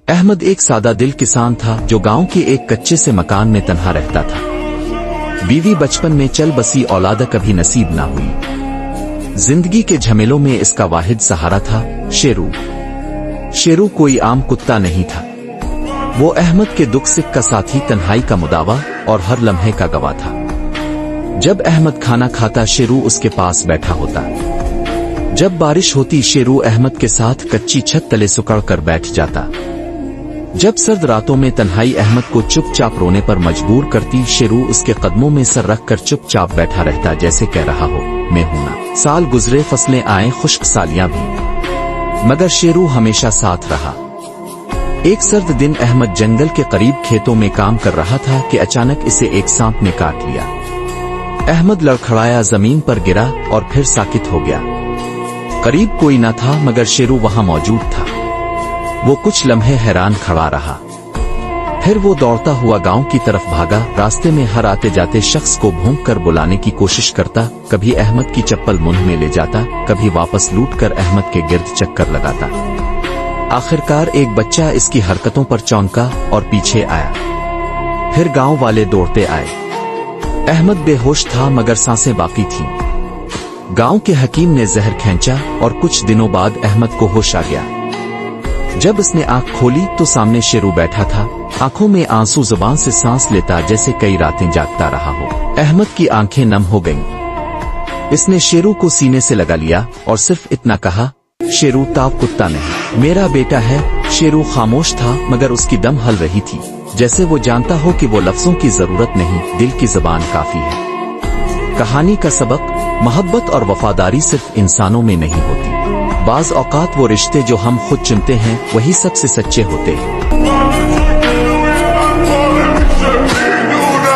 احمد ایک سادہ دل کسان تھا جو گاؤں کے ایک کچے سے مکان میں تنہا رہتا تھا۔ بیوی بچپن میں چل بسی اولاد کبھی نصیب نہ ہوئی۔ زندگی کے جھمیلوں میں اس کا واحد سہارا تھا شیرو۔ شیرو کوئی عام کتا نہیں تھا، وہ احمد کے دکھ سکھ کا ساتھی، تنہائی کا مداوا اور ہر لمحے کا گواہ تھا۔ جب احمد کھانا کھاتا شیرو اس کے پاس بیٹھا ہوتا۔ جب بارش ہوتی شیرو احمد کے ساتھ کچی چھت تلے سکڑ کر بیٹھ جاتا۔ جب سرد راتوں میں تنہائی احمد کو چپ چاپ رونے پر مجبور کرتی، شیرو اس کے قدموں میں سر رکھ کر چپ چاپ بیٹھا رہتا، جیسے کہہ رہا ہو میں ہوں نا۔ سال گزرے، فصلیں آئیں، خشک سالیاں بھی، مگر شیرو ہمیشہ ساتھ رہا۔ ایک سرد دن احمد جنگل کے قریب کھیتوں میں کام کر رہا تھا کہ اچانک اسے ایک سانپ نے کاٹ لیا۔ احمد لڑکھڑایا، زمین پر گرا اور پھر ساکت ہو گیا۔ قریب کوئی نہ تھا مگر شیرو وہاں موجود تھا۔ وہ کچھ لمحے حیران کھڑا رہا، پھر وہ دوڑتا ہوا گاؤں کی طرف بھاگا۔ راستے میں ہر آتے جاتے شخص کو بھونک کر بلانے کی کوشش کرتا، کبھی احمد کی چپل منہ میں لے جاتا، کبھی واپس لوٹ کر احمد کے گرد چکر لگاتا۔ آخرکار ایک بچہ اس کی حرکتوں پر چونکا اور پیچھے آیا، پھر گاؤں والے دوڑتے آئے۔ احمد بے ہوش تھا مگر سانسیں باقی تھیں۔ گاؤں کے حکیم نے زہر کھینچا اور کچھ دنوں بعد احمد کو ہوش آ گیا۔ جب اس نے آنکھ کھولی تو سامنے شیرو بیٹھا تھا، آنکھوں میں آنسو، زبان سے سانس لیتا جیسے کئی راتیں جاگتا رہا ہو۔ احمد کی آنکھیں نم ہو گئیں۔ اس نے شیرو کو سینے سے لگا لیا اور صرف اتنا کہا، شیرو تاؤ کتا نہیں، میرا بیٹا ہے۔ شیرو خاموش تھا مگر اس کی دم ہل رہی تھی، جیسے وہ جانتا ہو کہ وہ لفظوں کی ضرورت نہیں، دل کی زبان کافی ہے۔ کہانی کا سبق: محبت اور وفاداری صرف انسانوں میں نہیں ہوتی، بعض اوقات وہ رشتے جو ہم خود چنتے ہیں وہی سب سے سچے ہوتے ہیں۔